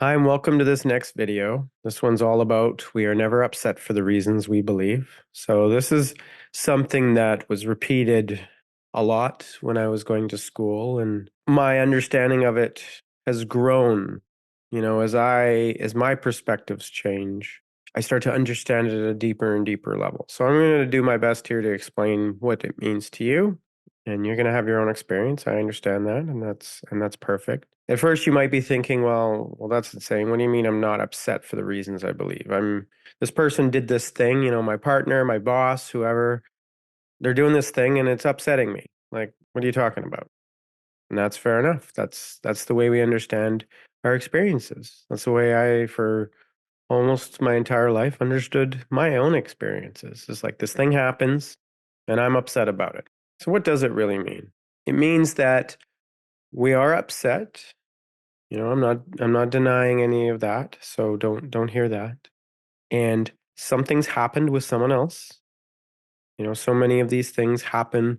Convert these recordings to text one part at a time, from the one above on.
Hi, and welcome to this next video. This one's all about we are never upset for the reasons we believe. So, this is something that was repeated a lot when I was going to school, and my understanding of it has grown. As my perspectives change, I start to understand it at a deeper and deeper level. So, I'm going to do my best here to explain what it means to you, and you're going to have your own experience. I understand that, and that's perfect. At first, you might be thinking, well, that's insane. What do you mean I'm not upset for the reasons I believe? This person did this thing, my partner, my boss, whoever, they're doing this thing and it's upsetting me. Like, what are you talking about? And that's fair enough. That's the way we understand our experiences. That's the way I, for almost my entire life, understood my own experiences. It's like this thing happens and I'm upset about it. So what does it really mean? It means that we are upset. I'm not denying any of that, so don't hear that. And something's happened with someone else. So many of these things happen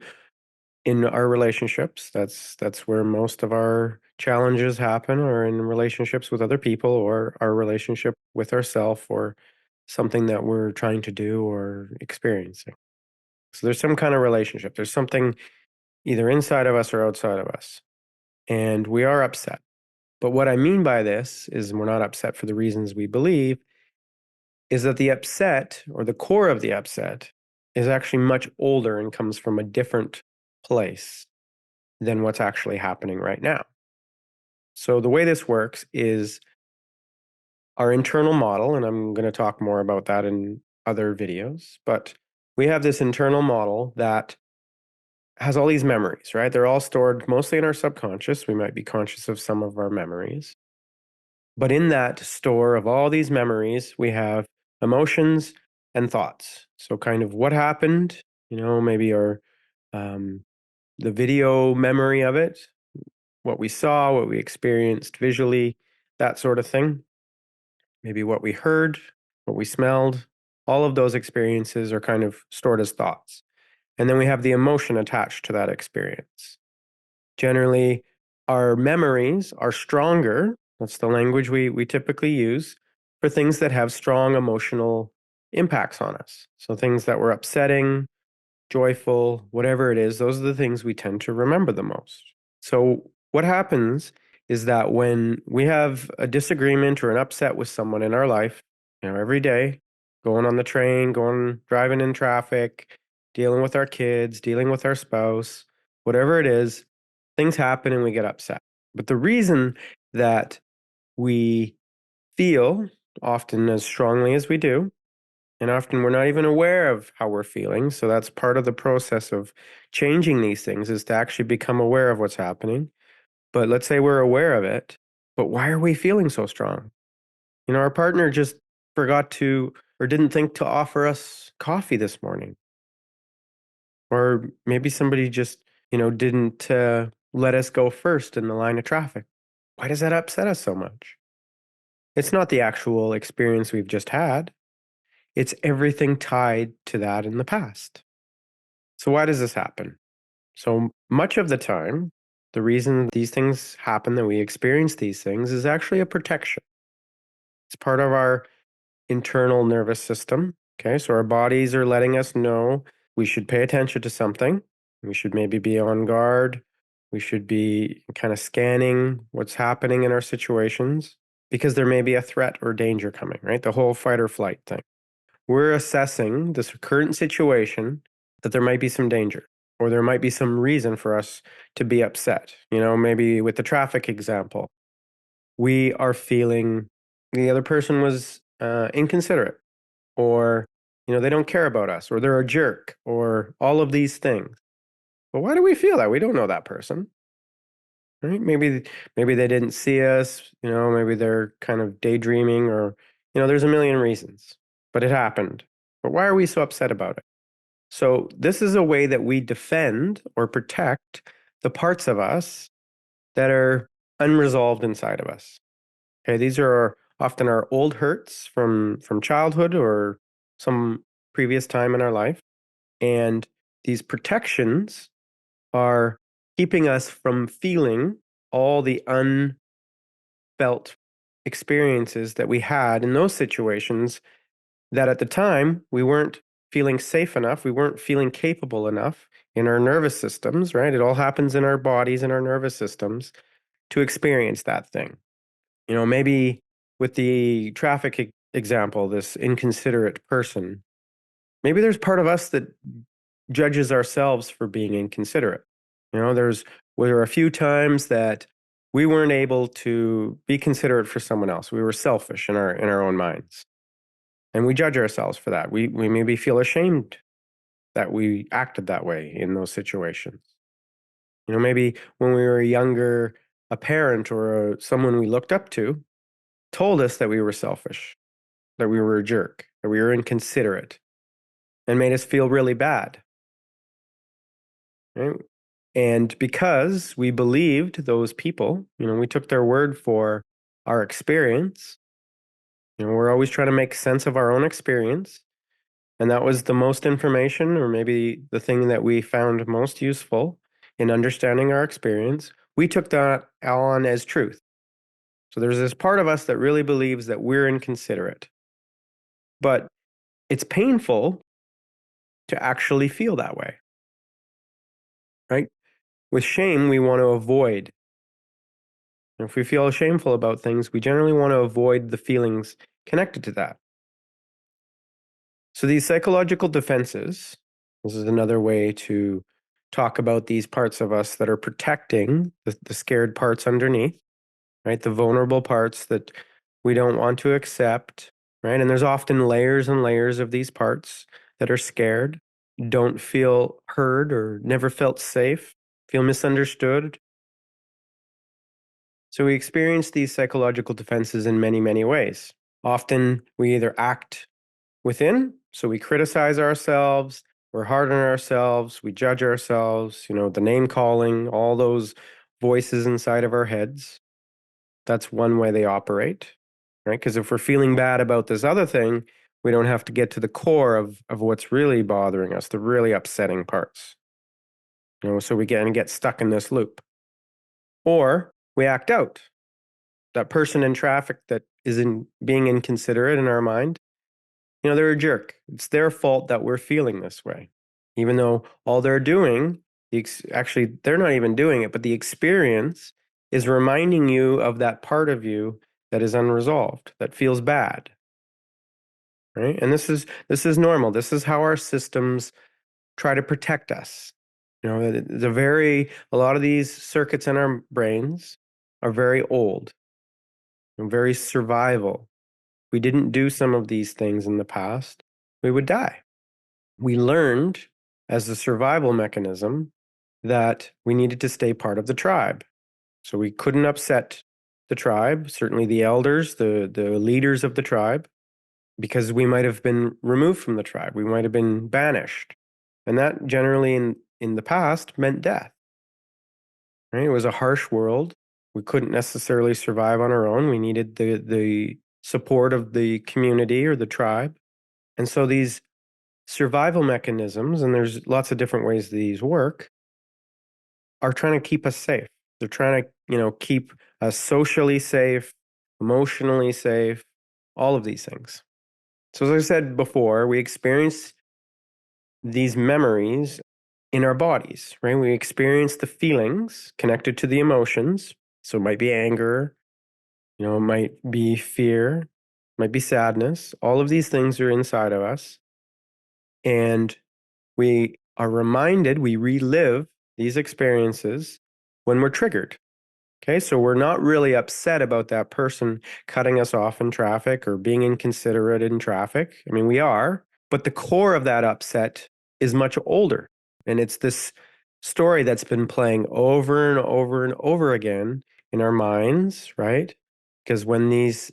in our relationships. That's where most of our challenges happen, or in relationships with other people, or our relationship with ourselves, or something that we're trying to do or experiencing. So there's some kind of relationship. There's something either inside of us or outside of us, and we are upset. But what I mean by this is we're not upset for the reasons we believe, is that the upset, or the core of the upset, is actually much older and comes from a different place than what's actually happening right now. So the way this works is our internal model, and I'm going to talk more about that in other videos, but we have this internal model that has all these memories, right? They're all stored mostly in our subconscious. We might be conscious of some of our memories. But in that store of all these memories, we have emotions and thoughts. So, kind of what happened, maybe um, the video memory of it, what we saw, what we experienced visually, that sort of thing. Maybe what we heard, what we smelled. All of those experiences are kind of stored as thoughts. And then we have the emotion attached to that experience. Generally, our memories are stronger. That's the language we typically use for things that have strong emotional impacts on us. So things that were upsetting, joyful, whatever it is, those are the things we tend to remember the most. So what happens is that when we have a disagreement or an upset with someone in our life, every day, going on the train, going driving in traffic, dealing with our kids, dealing with our spouse, whatever it is, things happen and we get upset. But the reason that we feel often as strongly as we do, and often we're not even aware of how we're feeling. So that's part of the process of changing these things, is to actually become aware of what's happening. But let's say we're aware of it, but why are we feeling so strong? Our partner just forgot to, or didn't think to offer us coffee this morning. Or maybe somebody just, didn't let us go first in the line of traffic. Why does that upset us so much? It's not the actual experience we've just had. It's everything tied to that in the past. So why does this happen? So much of the time, the reason these things happen, that we experience these things, is actually a protection. It's part of our internal nervous system. Okay, so our bodies are letting us know we should pay attention to something. We should maybe be on guard. We should be kind of scanning what's happening in our situations, because there may be a threat or danger coming, right? The whole fight or flight thing. We're assessing this current situation, that there might be some danger, or there might be some reason for us to be upset. Maybe with the traffic example, we are feeling the other person was inconsiderate, or they don't care about us, or they're a jerk, or all of these things. But why do we feel that? We don't know that person, right? Maybe they didn't see us. Maybe they're kind of daydreaming, or there's a million reasons, but it happened. But why are we so upset about it? So this is a way that we defend or protect the parts of us that are unresolved inside of us. Okay, these are often our old hurts from childhood or some previous time in our life. And these protections are keeping us from feeling all the unfelt experiences that we had in those situations that at the time we weren't feeling safe enough, we weren't feeling capable enough in our nervous systems, right? It all happens in our bodies and our nervous systems to experience that thing. Maybe with the traffic example, this inconsiderate person, maybe there's part of us that judges ourselves for being inconsiderate. There were a few times that we weren't able to be considerate for someone else. We were selfish in our own minds. And we judge ourselves for that. We maybe feel ashamed that we acted that way in those situations. Maybe when we were younger, a parent or someone we looked up to told us that we were selfish, that we were a jerk, that we were inconsiderate, and made us feel really bad. Right? And because we believed those people, we took their word for our experience. We're always trying to make sense of our own experience. And that was the most information, or maybe the thing that we found most useful in understanding our experience. We took that on as truth. So there's this part of us that really believes that we're inconsiderate. But it's painful to actually feel that way, right? With shame, we want to avoid. If we feel shameful about things, we generally want to avoid the feelings connected to that. So these psychological defenses, this is another way to talk about these parts of us that are protecting the scared parts underneath, right? The vulnerable parts that we don't want to accept, right? And there's often layers and layers of these parts that are scared, don't feel heard or never felt safe, feel misunderstood. So we experience these psychological defenses in many, many ways. Often we either act within, so we criticize ourselves, we're hard on ourselves, we judge ourselves, the name calling, all those voices inside of our heads. That's one way they operate, right? Because if we're feeling bad about this other thing, we don't have to get to the core of what's really bothering us, the really upsetting parts. So we get stuck in this loop. Or we act out. That person in traffic that is being inconsiderate in our mind, they're a jerk. It's their fault that we're feeling this way. Even though all they're doing, actually, they're not even doing it, but the experience is reminding you of that part of you that is unresolved, that feels bad. Right? And this is normal. This is how our systems try to protect us. A lot of these circuits in our brains are very old and very survival. We didn't do some of these things in the past, we would die. We learned as a survival mechanism that we needed to stay part of the tribe. So we couldn't upset the tribe, certainly the elders, the leaders of the tribe, because we might have been removed from the tribe. We might have been banished. And that generally in the past meant death. Right? It was a harsh world. We couldn't necessarily survive on our own. We needed the support of the community or the tribe. And so these survival mechanisms, and there's lots of different ways these work, are trying to keep us safe. They're trying to, keep us socially safe, emotionally safe, all of these things. So as I said before, we experience these memories in our bodies, right? We experience the feelings connected to the emotions. So it might be anger, it might be fear, it might be sadness. All of these things are inside of us. And we are reminded, we relive these experiences when we're triggered. Okay, so we're not really upset about that person cutting us off in traffic or being inconsiderate in traffic. I mean, we are, but the core of that upset is much older. And it's this story that's been playing over and over and over again in our minds, right? Because when these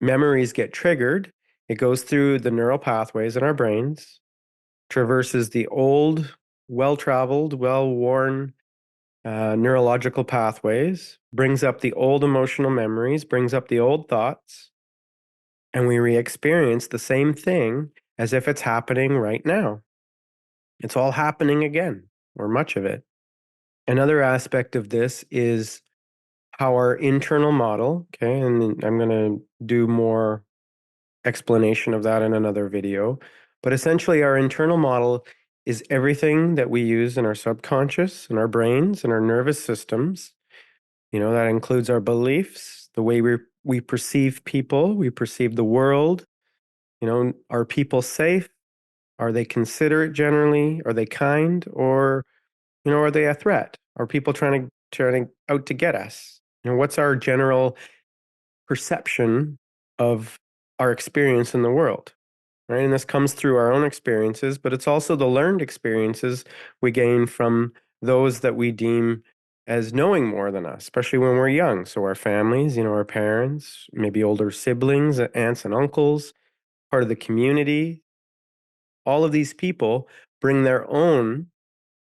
memories get triggered, it goes through the neural pathways in our brains, traverses the old, well traveled, well worn neurological pathways, brings up the old emotional memories, brings up the old thoughts, and we re experience the same thing as if it's happening right now. It's all happening again, or much of it. Another aspect of this is how our internal model, okay, and I'm going to do more explanation of that in another video. But essentially, our internal model is everything that we use in our subconscious, in our brains, in our nervous systems. That includes our beliefs, the way we perceive people, we perceive the world. Are people safe? Are they considerate generally? Are they kind? Or, are they a threat? Are people trying out to get us? What's our general perception of our experience in the world? Right? And this comes through our own experiences, but it's also the learned experiences we gain from those that we deem as knowing more than us, especially when we're young. So our families, our parents, maybe older siblings, aunts and uncles, part of the community, all of these people bring their own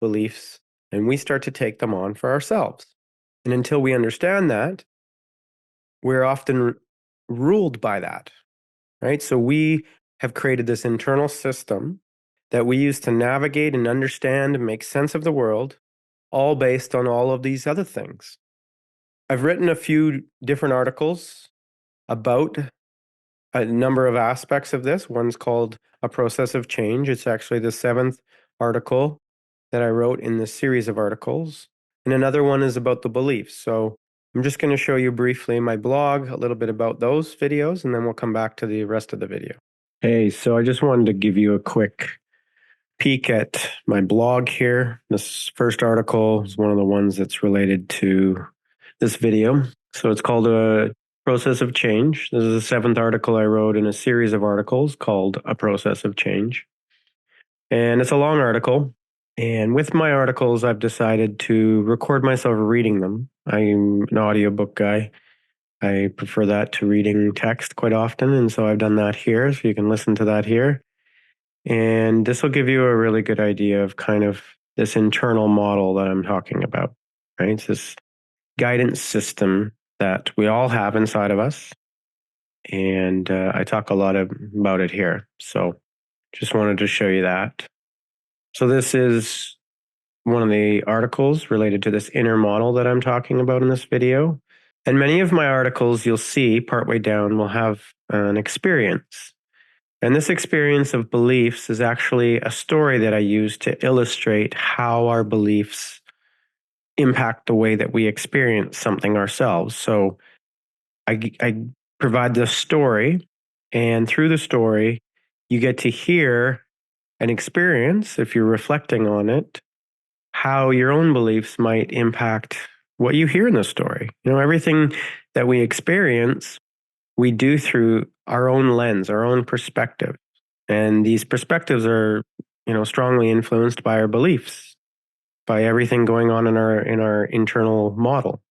beliefs and we start to take them on for ourselves. And until we understand that, we're often ruled by that, right? So we have created this internal system that we use to navigate and understand and make sense of the world, all based on all of these other things. I've written a few different articles about a number of aspects of this. One's called A Process of Change. It's actually the seventh article that I wrote in this series of articles. And another one is about the beliefs. So I'm just going to show you briefly my blog, a little bit about those videos, and then we'll come back to the rest of the video. Hey, so I just wanted to give you a quick peek at my blog here. This first article is one of the ones that's related to this video. So it's called A Process of Change. This is the seventh article I wrote in a series of articles called A Process of Change. And it's a long article. And with my articles, I've decided to record myself reading them. I'm an audiobook guy. I prefer that to reading text quite often. And so I've done that here. So you can listen to that here. And this will give you a really good idea of kind of this internal model that I'm talking about, right? It's this guidance system that we all have inside of us. And I talk a lot about it here. So just wanted to show you that. So this is one of the articles related to this inner model that I'm talking about in this video. And many of my articles you'll see partway down will have an experience. And this experience of beliefs is actually a story that I use to illustrate how our beliefs impact the way that we experience something ourselves. So I provide the story, and through the story, you get to hear and experience, if you're reflecting on it, how your own beliefs might impact what you hear in the story. Everything that we experience, we do through our own lens, our own perspective. And these perspectives are, strongly influenced by our beliefs, by everything going on in our internal model.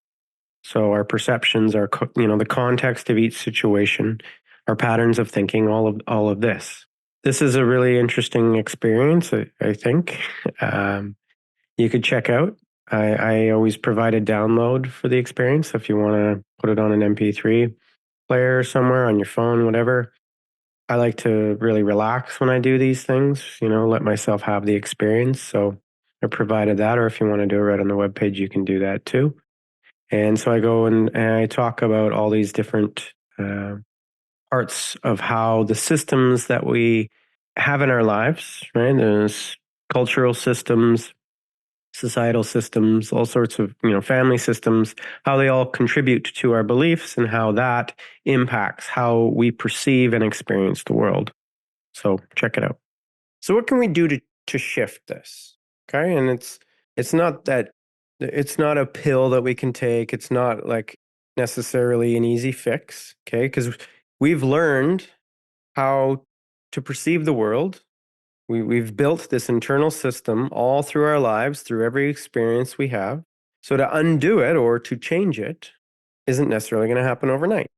So our perceptions, the context of each situation, our patterns of thinking, all of this. This is a really interesting experience, I think. You could check out. I always provide a download for the experience. If you want to put it on an MP3 player somewhere on your phone, whatever. I like to really relax when I do these things, let myself have the experience. So I provided that, or if you want to do it right on the webpage, you can do that too. And so I go and I talk about all these different parts of how the systems that we have in our lives, right? There's cultural systems, societal systems, all sorts of, family systems, how they all contribute to our beliefs and how that impacts how we perceive and experience the world. So check it out. So what can we do to shift this? Okay. And it's not that it's not a pill that we can take. It's not like necessarily an easy fix. Okay. Because we've learned how to perceive the world. We've built this internal system all through our lives, through every experience we have. So to undo it or to change it isn't necessarily going to happen overnight.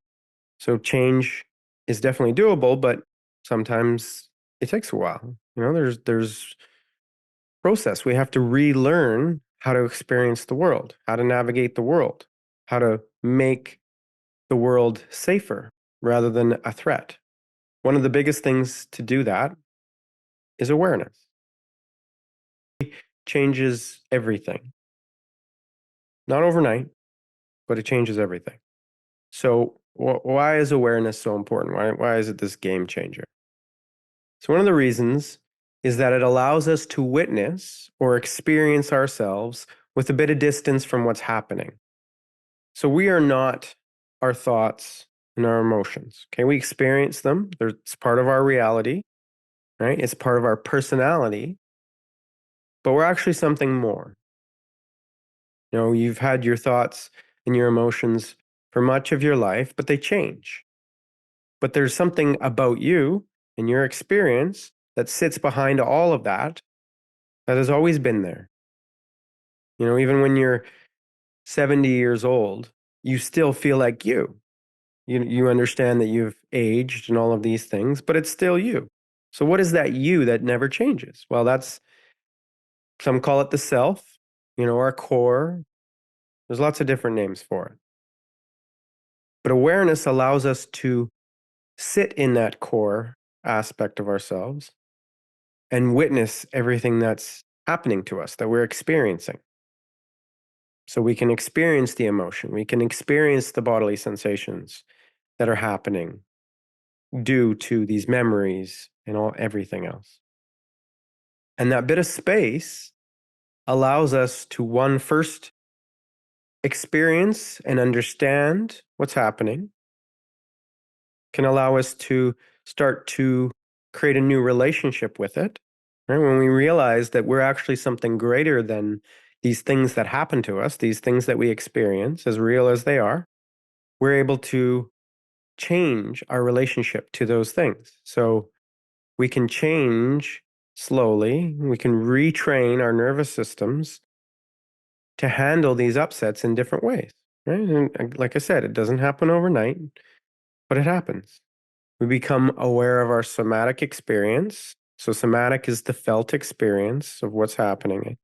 So change is definitely doable, but sometimes it takes a while. There's process. We have to relearn how to experience the world, how to navigate the world, how to make the world safer rather than a threat. One of the biggest things to do that is awareness. Changes everything. Not overnight, but it changes everything. So why is awareness so important? Why is it this game changer? So one of the reasons is that it allows us to witness or experience ourselves with a bit of distance from what's happening. So we are not our thoughts and our emotions. Okay, we experience them. It's part of our reality, right? It's part of our personality, but we're actually something more. You know, you've had your thoughts and your emotions for much of your life, but they change. But there's something about you and your experience that sits behind all of that that has always been there. You know, even when you're 70 years old, you still feel like you. You understand that you've aged and all of these things, but it's still you. So what is that you that never changes? Well, that's some call it the self, you know, our core. There's lots of different names for it. But awareness allows us to sit in that core aspect of ourselves and witness everything that's happening to us that we're experiencing. So we can experience the emotion, we can experience the bodily sensations that are happening due to these memories and everything else. And that bit of space allows us to first experience and understand what's happening, can allow us to start to create a new relationship with it. Right? When we realize that we're actually something greater than these things that happen to us, these things that we experience, as real as they are, we're able to change our relationship to those things. So we can change slowly, we can retrain our nervous systems to handle these upsets in different ways. Right? And like I said, it doesn't happen overnight, but it happens. We become aware of our somatic experience. So, somatic is the felt experience of what's happening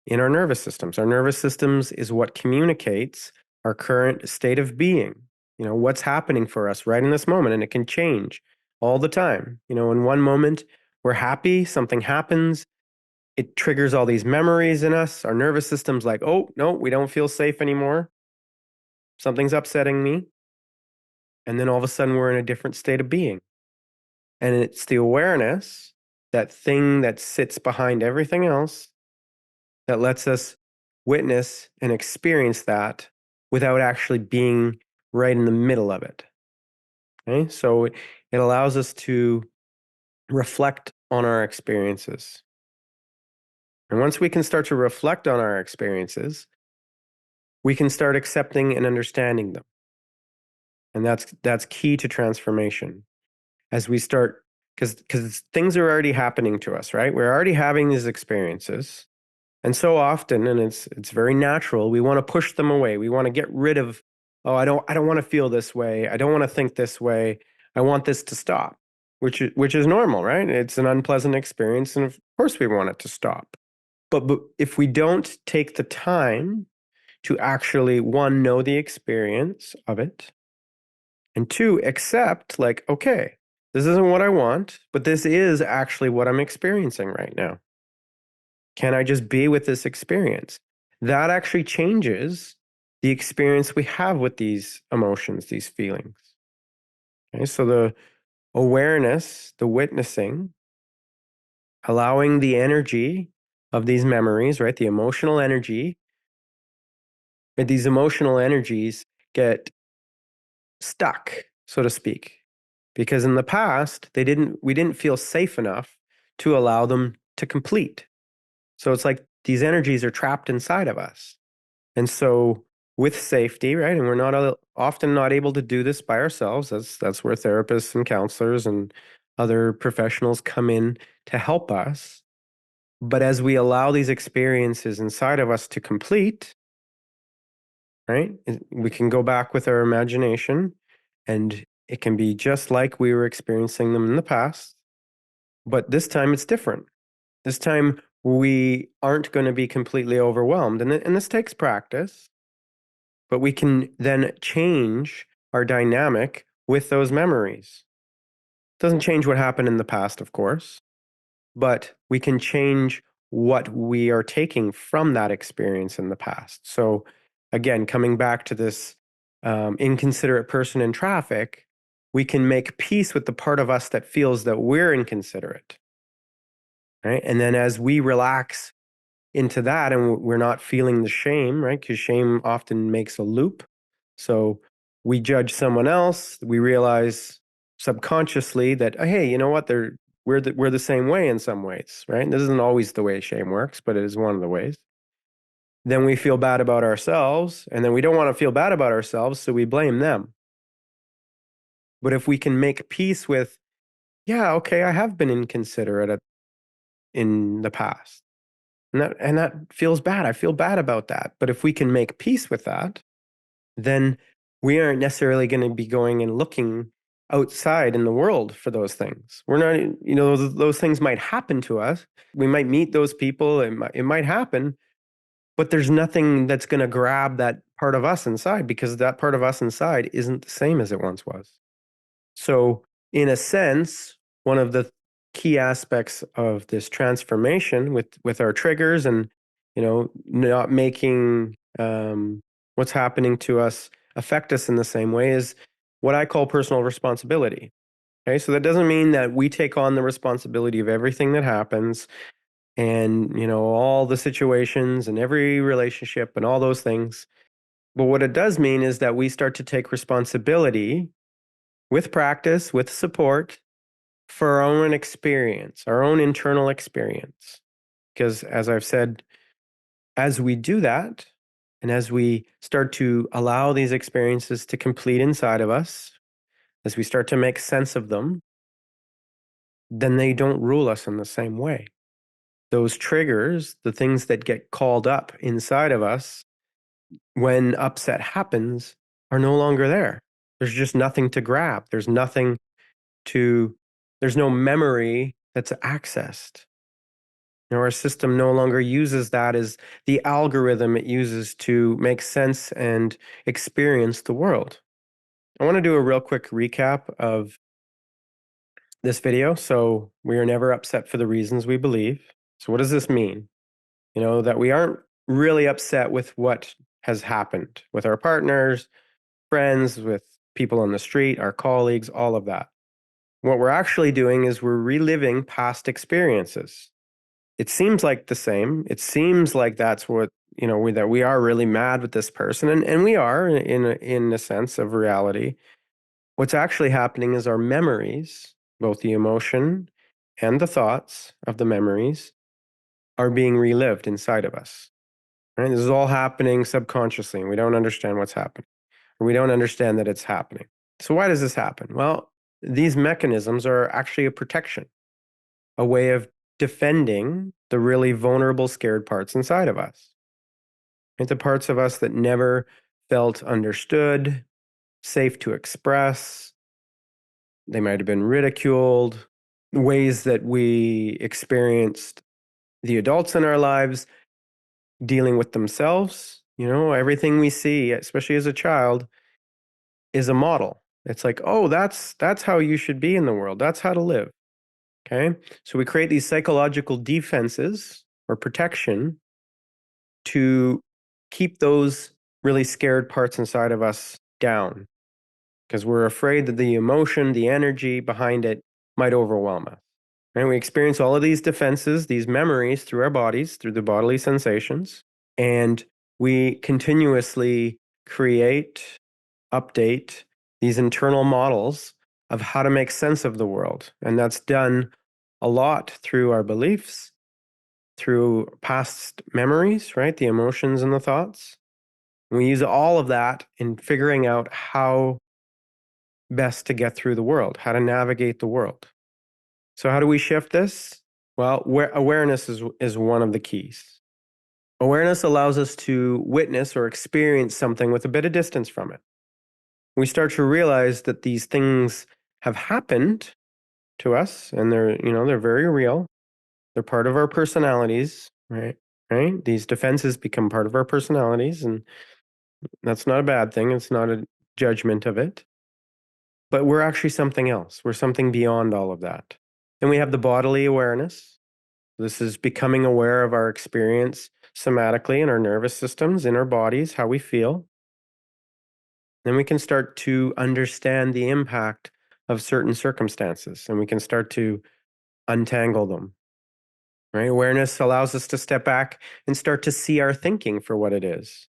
in our nervous systems. Our nervous systems is what communicates our current state of being, you know, what's happening for us right in this moment. And it can change all the time. You know, in one moment, we're happy, something happens, it triggers all these memories in us. Our nervous system's like, oh, no, we don't feel safe anymore. Something's upsetting me. And then all of a sudden, we're in a different state of being. And it's the awareness, that thing that sits behind everything else, that lets us witness and experience that without actually being right in the middle of it. Okay? So it allows us to reflect on our experiences. And once we can start to reflect on our experiences, we can start accepting and understanding them. And that's key to transformation. As we start, because things are already happening to us, right? We're already having these experiences. And so often, and it's very natural, we want to push them away. We want to get rid of, oh, I don't want to feel this way. I don't want to think this way. I want this to stop, which is normal, right? It's an unpleasant experience, and of course we want it to stop. But if we don't take the time to actually, one, know the experience of it, and two, accept, like, okay, this isn't what I want, but this is actually what I'm experiencing right now. Can I just be with this experience? That actually changes the experience we have with these emotions, these feelings. Okay, so the awareness, the witnessing, allowing the energy of these memories, right? The emotional energy, and these emotional energies get stuck, so to speak. Because in the past, we didn't feel safe enough to allow them to complete. So it's like these energies are trapped inside of us. And so with safety, right? And we're often not able to do this by ourselves. That's where therapists and counselors and other professionals come in to help us. But as we allow these experiences inside of us to complete, right? We can go back with our imagination and it can be just like we were experiencing them in the past, but this time it's different. This time we aren't going to be completely overwhelmed. And this takes practice, but we can then change our dynamic with those memories. Doesn't change what happened in the past, of course, but we can change what we are taking from that experience in the past. So again, coming back to this inconsiderate person in traffic, we can make peace with the part of us that feels that we're inconsiderate, right? And then as we relax into that and we're not feeling the shame, right? Because shame often makes a loop. So we judge someone else, we realize subconsciously that, oh, hey, you know what? We're the same way in some ways, right? And this isn't always the way shame works, but it is one of the ways. Then we feel bad about ourselves, and then we don't want to feel bad about ourselves, so we blame them. But if we can make peace with, yeah, okay, I have been inconsiderate in the past, and that feels bad. I feel bad about that. But if we can make peace with that, then we aren't necessarily going to be going and looking outside in the world for those things. We're not, those things might happen to us. We might meet those people. It might happen, but there's nothing that's going to grab that part of us inside because that part of us inside isn't the same as it once was. So, in a sense, one of the key aspects of this transformation with our triggers and not making what's happening to us affect us in the same way is what I call personal responsibility. Okay, so that doesn't mean that we take on the responsibility of everything that happens and all the situations and every relationship and all those things. But what it does mean is that we start to take responsibility with practice, with support for our own experience, our own internal experience. Because as I've said, as we do that, and as we start to allow these experiences to complete inside of us, as we start to make sense of them, then they don't rule us in the same way. Those triggers, the things that get called up inside of us when upset happens, are no longer there. There's just nothing to grab. To, there's no memory that's accessed. Our system no longer uses that as the algorithm it uses to make sense and experience the world. I want to do a real quick recap of this video. So, we are never upset for the reasons we believe. So, what does this mean? That we aren't really upset with what has happened with our partners, friends, with people on the street, our colleagues, all of that. What we're actually doing is we're reliving past experiences. It seems like the same. It seems like that's what, that we are really mad with this person. And we are in a sense of reality. What's actually happening is our memories, both the emotion and the thoughts of the memories, are being relived inside of us. Right? This is all happening subconsciously, and we don't understand what's happening, or we don't understand that it's happening. So why does this happen? Well, these mechanisms are actually a protection, a way of defending the really vulnerable, scared parts inside of us. Right? The parts of us that never felt understood, safe to express. They might have been ridiculed. Ways that we experienced the adults in our lives dealing with themselves. Everything we see, especially as a child, is a model. It's like, oh, that's how you should be in the world. That's how to live. Okay. So we create these psychological defenses or protection to keep those really scared parts inside of us down because we're afraid that the emotion, the energy behind it might overwhelm us. And we experience all of these defenses, these memories through our bodies, through the bodily sensations. And we continuously create, update these internal models of how to make sense of the world. And that's done a lot through our beliefs, through past memories, right? The emotions and the thoughts. And we use all of that in figuring out how best to get through the world, how to navigate the world. So, how do we shift this? Well, awareness is one of the keys. Awareness allows us to witness or experience something with a bit of distance from it. We start to realize that these things have happened to us and they're very real. They're part of our personalities, right? Right? These defenses become part of our personalities, and that's not a bad thing. It's not a judgment of it. But we're actually something else. We're something beyond all of that. Then we have the bodily awareness. This is becoming aware of our experience. somatically in our nervous systems, in our bodies, how we feel. Then we can start to understand the impact of certain circumstances and we can start to untangle them. Right? Awareness allows us to step back and start to see our thinking for what it is.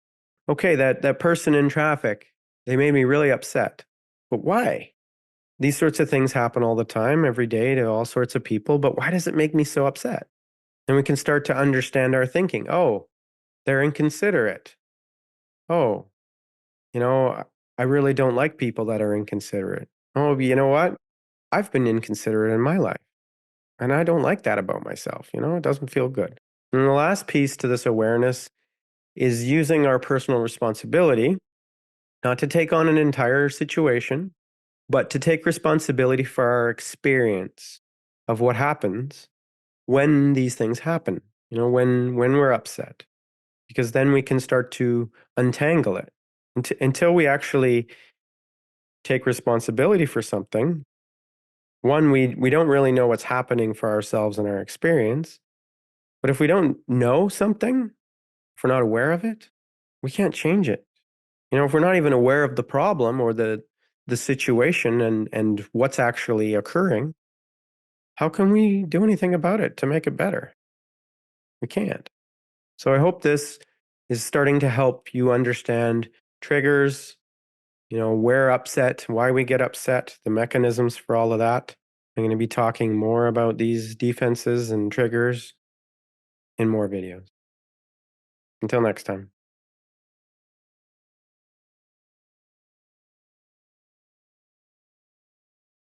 Okay, that person in traffic, they made me really upset. But why? These sorts of things happen all the time, every day to all sorts of people, but why does it make me so upset? And we can start to understand our thinking. Oh, they're inconsiderate. Oh, you know, I really don't like people that are inconsiderate. Oh, you know what? I've been inconsiderate in my life, and I don't like that about myself. It doesn't feel good. And the last piece to this awareness is using our personal responsibility, not to take on an entire situation, but to take responsibility for our experience of what happens when these things happen, when we're upset, because then we can start to untangle it. Until we actually take responsibility for something, one, we don't really know what's happening for ourselves in our experience. But if we don't know something, if we're not aware of it, we can't change it. If we're not even aware of the problem or the situation and what's actually occurring, how can we do anything about it to make it better? We can't. So I hope this is starting to help you understand triggers, where upset, why we get upset, the mechanisms for all of that. I'm going to be talking more about these defenses and triggers in more videos. Until next time.